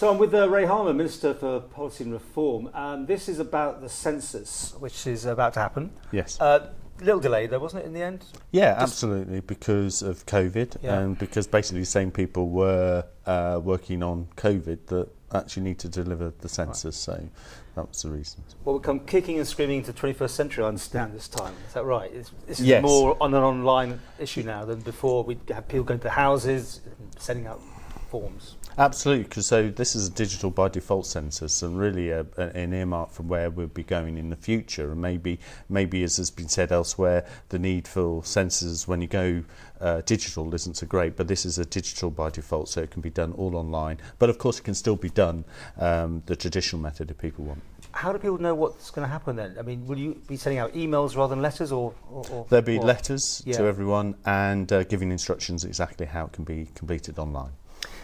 So I'm with Ray Harmer, Minister for Policy and Reform. This is about the census, which is about to happen. Yes. Little delay though, wasn't it, in the end? Yeah, absolutely, because of COVID, and because basically the same people were working on COVID that actually need to deliver the census, so that was the reason. Well, we'll come kicking and screaming into the 21st century, I understand, this time. Is that right? This is Yes. more on an online issue now than before. We'd have people going to houses, sending out forms. Absolutely, because so this is a digital by default census, and really an earmark for where we'll be going in the future. And maybe as has been said elsewhere, the need for censuses when you go digital isn't so great, but this is a digital by default, so it can be done all online. But of course, it can still be done the traditional method if people want. How do people know what's going to happen then? I mean, will you be sending out emails rather than letters, or there'll be letters to everyone and giving instructions exactly how it can be completed online.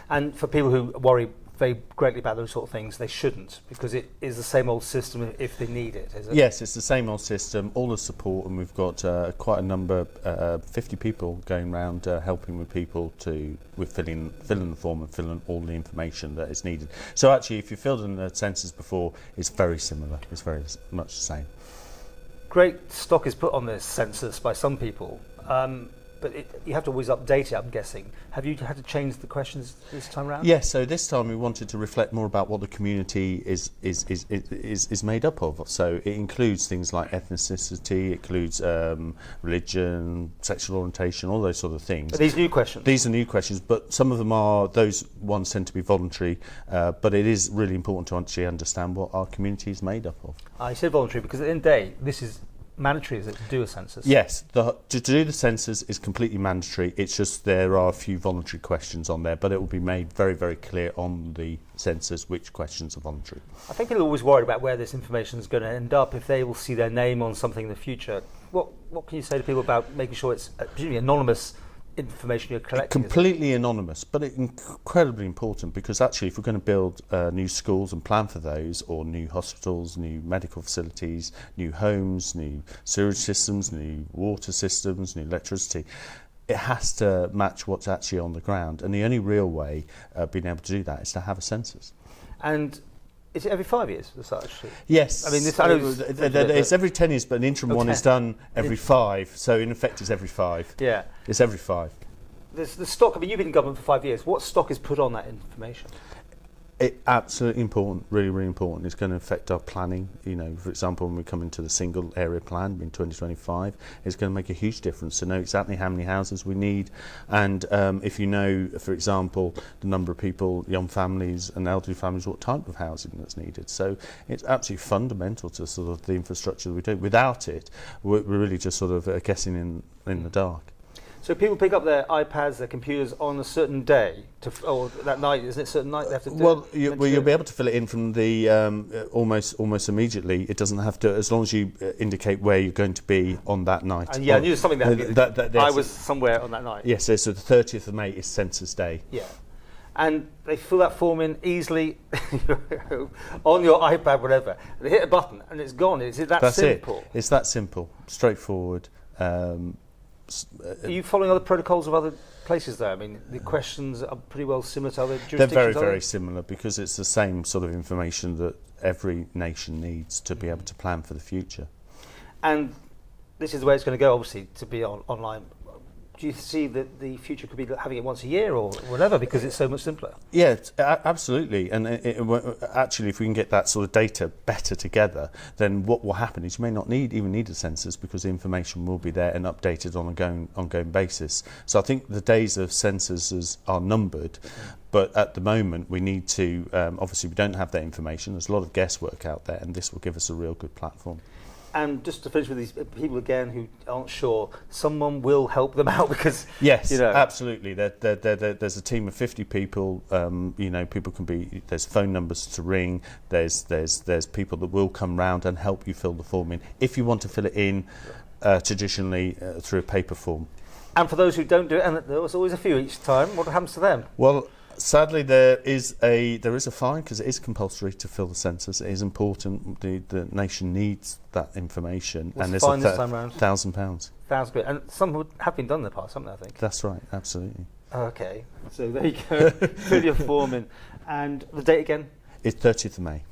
And for people who worry very greatly about those sort of things, they shouldn't, because it is the same old system if they need it, is it? Yes, it's the same old system, all the support, and we've got quite a number, 50 people going around helping with people with filling the form and filling all the information that is needed. So actually, if you filled in the census before, it's very similar, it's very much the same. Great stock is put on this census by some people. But you have to always update it, I'm guessing. Have you had to change the questions this time around? Yes, so this time we wanted to reflect more about what the community is made up of. So it includes things like ethnicity, it includes religion, sexual orientation, all those sort of things. Are these new questions? These are new questions, but some of them those ones tend to be voluntary, but it is really important to actually understand what our community is made up of. I said voluntary because at the end of the day, this is mandatory, is it, to do a census? Yes, to do the census is completely mandatory. It's just there are a few voluntary questions on there, but it will be made very, very clear on the census which questions are voluntary. I think people are always worried about where this information is going to end up if they will see their name on something in the future. What can you say to people about making sure it's presumably anonymous information you're collecting? Completely anonymous, but it's incredibly important, because actually if we're going to build new schools and plan for those, or new hospitals, new medical facilities, new homes, new sewage systems, new water systems, new electricity, it has to match what's actually on the ground, and the only real way of being able to do that is to have a census. And is it every 5 years as such? Yes. I mean, it's every 10 years, but an interim one is done every 5. So in effect, it's every 5. Yeah. It's every 5. There's the stock. I mean, you've been in government for 5 years. What stock is put on that information? It's absolutely important, really, really important. It's going to affect our planning. You know, for example, when we come into the single area plan in 2025, it's going to make a huge difference to know exactly how many houses we need. And if you know, for example, the number of people, young families and elderly families, what type of housing that's needed. So it's absolutely fundamental to sort of the infrastructure that we do. Without it, we're really just sort of guessing in the dark. So people pick up their iPads, their computers on a certain day, or that night, isn't it? A certain night they have to do it? You'll be able to fill it in from the almost immediately. It doesn't have to, as long as you indicate where you're going to be on that night. And I knew something that I was somewhere on that night. Yes, so the 30th of May is Census Day. Yeah. And they fill that form in easily on your iPad, whatever. They hit a button and it's gone. Is it that simple? It's that simple, straightforward. Are you following other protocols of other places though? I mean, the questions are pretty well similar to other jurisdictions. They're very, very similar, because it's the same sort of information that every nation needs to be able to plan for the future. And this is the way it's going to go, obviously, to be online. Do you see that the future could be having it once a year or whatever, because it's so much simpler? Yeah, absolutely. And actually, if we can get that sort of data better together, then what will happen is you may not even need a census, because the information will be there and updated on an ongoing basis. So I think the days of censuses are numbered, but at the moment we need to, obviously we don't have that information. There's a lot of guesswork out there, and this will give us a real good platform. And just to finish with these people again who aren't sure, someone will help them out, because yes, absolutely. There's a team of 50 people. People can be. There's phone numbers to ring. There's people that will come round and help you fill the form in if you want to fill it in traditionally through a paper form. And for those who don't do it, and there's always a few each time, what happens to them? Well, sadly, there is a fine, because it is compulsory to fill the census. It is important. The nation needs that information. What's and the fine this time round? £1,000. £1,000, and some have been done in the past, haven't they? I think. That's right. Absolutely. Okay, so there you go. Fill your form in. And the date again? It's 30th of May.